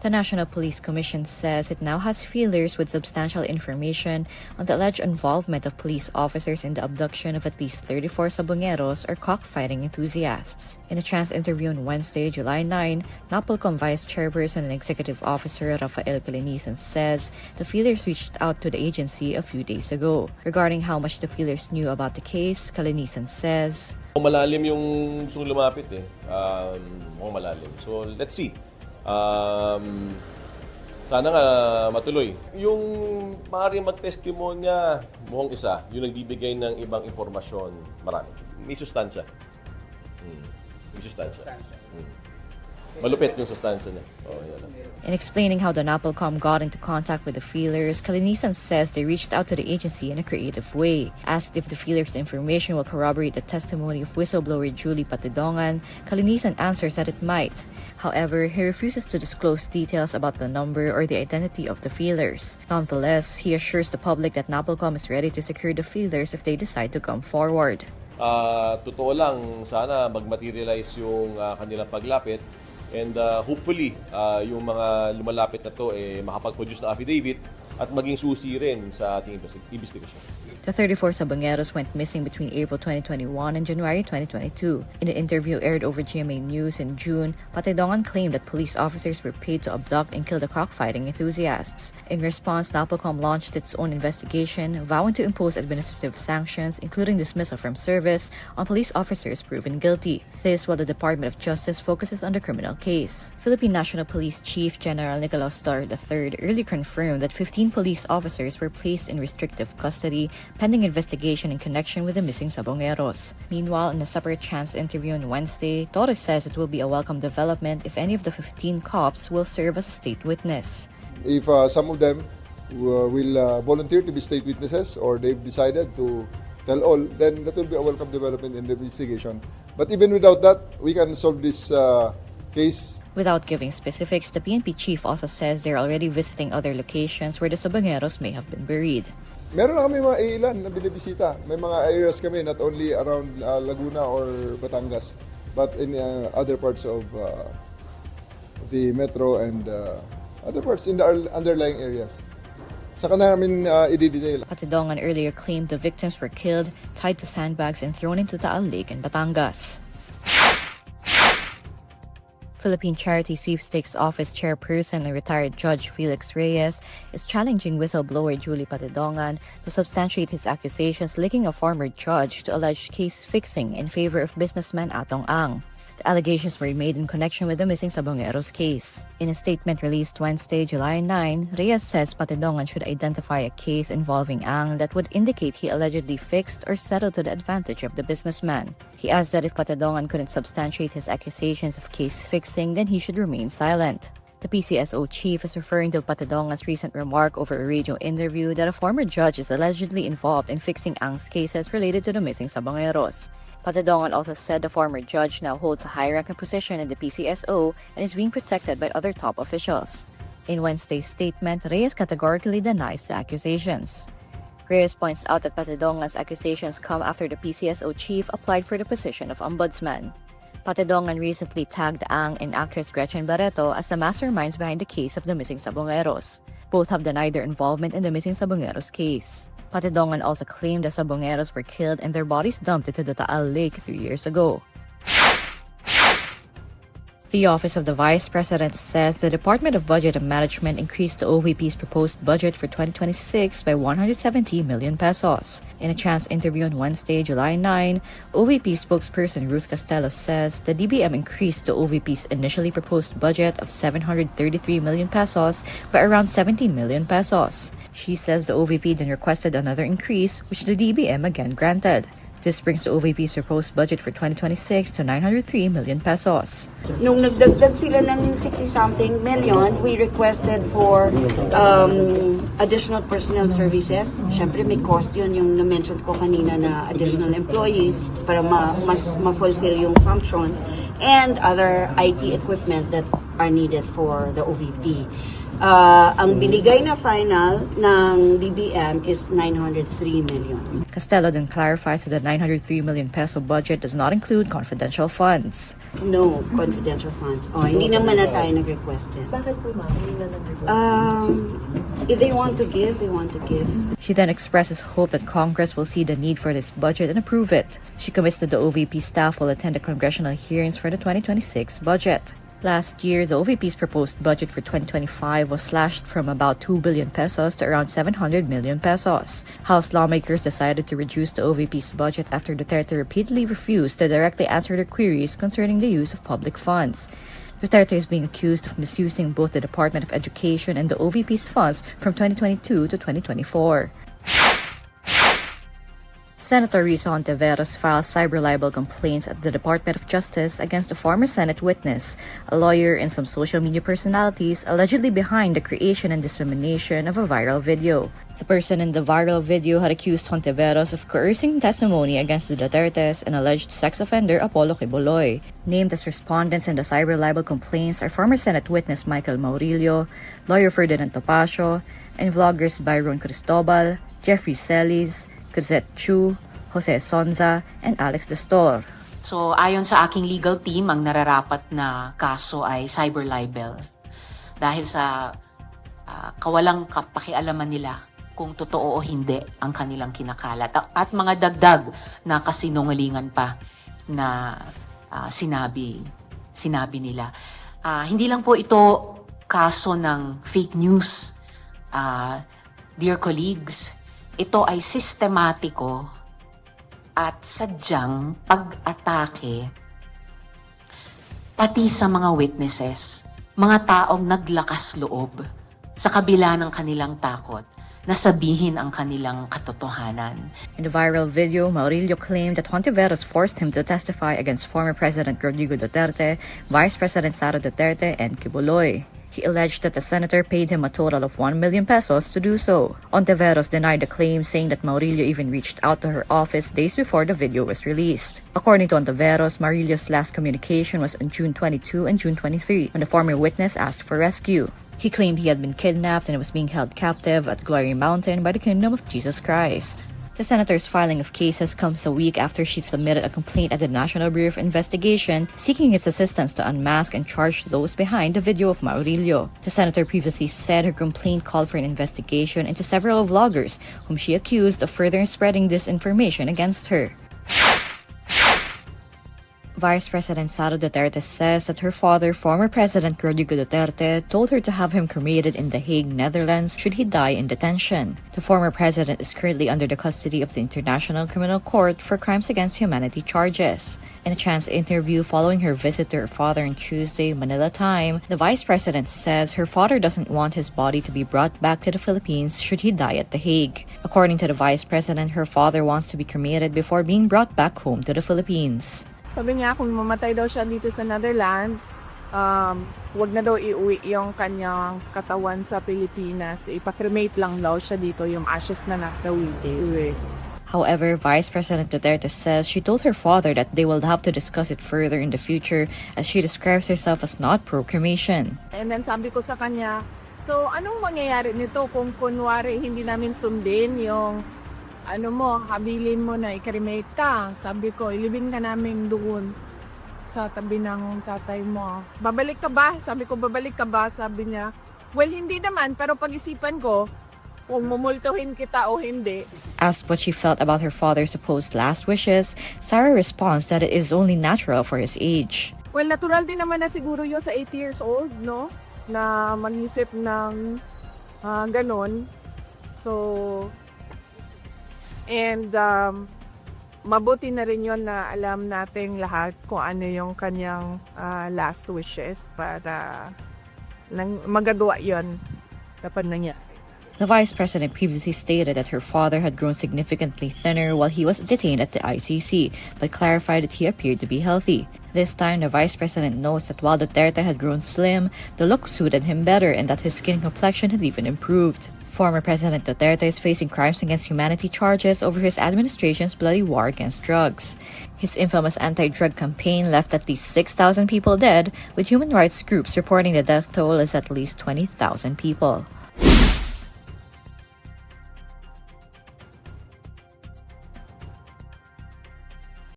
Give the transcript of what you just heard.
The National Police Commission says it now has feelers with substantial information on the alleged involvement of police officers in the abduction of at least 34 sabungeros or cockfighting enthusiasts. In a chance interview on Wednesday, July 9, Napolcom Vice Chairperson and Executive Officer Rafael Calinisan says the feelers reached out to the agency a few days ago. Regarding how much the feelers knew about the case, Calinisan says, malalim yung gusto lumapit malalim. So let's see. Sana nga matuloy. Yung maaaring mag-testimonya, mukhang isa, yung nagbibigay ng ibang impormasyon, marami. May sustansya. May sustansya. Malupit yung sustansya niya. In explaining how the Napolcom got into contact with the feelers, Calinisan says they reached out to the agency in a creative way. Asked if the feelers' information will corroborate the testimony of whistleblower Julie Patidongan, Calinisan answers that it might. However, he refuses to disclose details about the number or the identity of the feelers. Nonetheless, he assures the public that Napolcom is ready to secure the feelers if they decide to come forward. Totoo lang, sana mag-materialize yung kanilang paglapit. And hopefully, yung mga lumalapit na to makapag-produce na affidavit at maging susi rin sa ating investigation. The 34 sabungeros went missing between April 2021 and January 2022. In an interview aired over GMA News in June, Patidongan claimed that police officers were paid to abduct and kill the cockfighting enthusiasts. In response, Napolcom launched its own investigation, vowing to impose administrative sanctions, including dismissal from service, on police officers proven guilty. This while the Department of Justice focuses on the criminal case. Philippine National Police Chief General Nicolas Dar III earlier confirmed that 15 police officers were placed in restrictive custody pending investigation in connection with the missing sabungeros. Meanwhile, in a separate chance interview on Wednesday, Torres says it will be a welcome development if any of the 15 cops will serve as a state witness. If some of them will volunteer to be state witnesses or they've decided to tell all, then that will be a welcome development in the investigation. But even without that, we can solve this case. Without giving specifics, the PNP chief also says they're already visiting other locations where the sabungeros may have been buried. Meron na kami mga ilan na binibisita. May mga areas kami not only around Laguna or Batangas, but in other parts of the metro and other parts in the underlying areas. Saka namin i-detail. Patidongan earlier claimed the victims were killed, tied to sandbags and thrown into Taal Lake in Batangas. Philippine Charity Sweepstakes Office Chairperson and retired Judge Felix Reyes is challenging whistleblower Julie Patidongan to substantiate his accusations linking a former judge to alleged case fixing in favor of businessman Atong Ang. The allegations were made in connection with the missing sabungeros case. In a statement released Wednesday, July 9, Reyes says Patidongan should identify a case involving Ang that would indicate he allegedly fixed or settled to the advantage of the businessman. He adds that if Patidongan couldn't substantiate his accusations of case fixing, then he should remain silent. The PCSO chief is referring to Patidongan's recent remark over a radio interview that a former judge is allegedly involved in fixing Ang's cases related to the missing sabungeros. Patidongan also said the former judge now holds a high-ranking position in the PCSO and is being protected by other top officials. In Wednesday's statement, Reyes categorically denies the accusations. Reyes points out that Patidongan's accusations come after the PCSO chief applied for the position of ombudsman. Patidongan recently tagged Ang and actress Gretchen Barreto as the masterminds behind the case of the missing sabungeros. Both have denied their involvement in the missing sabungeros case. Patidongan also claimed the sabungeros were killed and their bodies dumped into the Taal Lake a few years ago. The Office of the Vice President says the Department of Budget and Management increased the OVP's proposed budget for 2026 by 170 million pesos. In a chance interview on Wednesday, July 9, OVP spokesperson Ruth Castelo says the DBM increased the OVP's initially proposed budget of 733 million pesos by around 17 million pesos. She says the OVP then requested another increase, which the DBM again granted. This brings the OVP's proposed budget for 2026 to 903 million pesos. Nung nagdagdag sila ng 60-something million, we requested for additional personnel services. Siyempre may cost yun, yung na-mention ko kanina na additional employees para mas ma-fulfill yung functions and other IT equipment that are needed for the OVP. Ang binigay na final ng BBM is 903 million. Costello then clarifies that the 903 million peso budget does not include confidential funds. No confidential funds. Hindi naman na tayo nag-request din. Bakit po ma'am? Hindi na nag-request? If they want to give, they want to give. She then expresses hope that Congress will see the need for this budget and approve it. She commits that the OVP staff will attend the congressional hearings for the 2026 budget. Last year, the OVP's proposed budget for 2025 was slashed from about 2 billion pesos to around 700 million pesos. House lawmakers decided to reduce the OVP's budget after Duterte repeatedly refused to directly answer their queries concerning the use of public funds. Duterte is being accused of misusing both the Department of Education and the OVP's funds from 2022 to 2024. Senator Risa Hontiveros filed cyberlibel complaints at the Department of Justice against a former Senate witness, a lawyer, and some social media personalities allegedly behind the creation and dissemination of a viral video. The person in the viral video had accused Hontiveros of coercing testimony against the Dutertes and alleged sex offender Apollo Quiboloy. Named as respondents in the cyberlibel complaints are former Senate witness Michael Maurilio, lawyer Ferdinand Topacio, and vloggers Byron Cristobal, Jeffrey Celis, Cosette Chu, Jose Sonza, and Alex Destor. So ayon sa aking legal team, ang nararapat na kaso ay cyberlibel. Dahil sa kawalang kapakialaman nila kung totoo o hindi ang kanilang kinakalat. At mga dagdag na kasinungalingan pa na sinabi nila. Hindi lang po ito kaso ng fake news. Dear colleagues, ito ay sistematiko at sadyang pag-atake pati sa mga witnesses, mga taong naglakas loob sa kabila ng kanilang takot na sabihin ang kanilang katotohanan. In the viral video, Maurilio claimed that Hontiveros forced him to testify against former President Rodrigo Duterte, Vice President Sara Duterte, and Quiboloy. He alleged that the senator paid him a total of 1 million pesos to do so. Hontiveros denied the claim, saying that Maurilio even reached out to her office days before the video was released. According to Hontiveros, Maurilio's last communication was on June 22 and June 23, when the former witness asked for rescue. He claimed he had been kidnapped and was being held captive at Glory Mountain by the Kingdom of Jesus Christ. The senator's filing of cases comes a week after she submitted a complaint at the National Bureau of Investigation seeking its assistance to unmask and charge those behind the video of Maurilio. The senator previously said her complaint called for an investigation into several vloggers whom she accused of further spreading disinformation against her. Vice President Sara Duterte says that her father, former President Rodrigo Duterte, told her to have him cremated in The Hague, Netherlands, should he die in detention. The former president is currently under the custody of the International Criminal Court for crimes against humanity charges. In a chance interview following her visit to her father on Tuesday, Manila time, the vice president says her father doesn't want his body to be brought back to the Philippines should he die at The Hague. According to the vice president, her father wants to be cremated before being brought back home to the Philippines. Sabi niya kung mamatay daw siya dito sa Netherlands, wag na daw iuwi yung kanyang katawan sa Pilipinas. Ipa-cremate lang daw siya dito, yung ashes na daw iuwi. However, Vice President Duterte says she told her father that they will have to discuss it further in the future as she describes herself as not pro-cremation. And then sabi ko sa kanya, so anong mangyayari nito kung kunwari hindi namin sundin yung habilin mo na i-cremate ka. Sabi ko, ilibing ka namin doon sa tabi ng tatay mo. Babalik ka ba? Sabi ko, babalik ka ba? Sabi niya, well, hindi naman, pero pag-isipan ko kung mumultuhin kita o hindi. Asked what she felt about her father's supposed last wishes, Sara responds that it is only natural for his age. Well, natural din naman na siguro yun sa 80 years old, no? Na mag-isip ng ganon. So, and mabuti na rin yun na alam nating lahat kung ano yung kanyang last wishes para magagawa yun kapag nangyari. The vice president previously stated that her father had grown significantly thinner while he was detained at the ICC, but clarified that he appeared to be healthy. This time, the vice president notes that while Duterte had grown slim, the look suited him better and that his skin complexion had even improved. Former President Duterte is facing crimes against humanity charges over his administration's bloody war against drugs. His infamous anti-drug campaign left at least 6,000 people dead, with human rights groups reporting the death toll is at least 20,000 people.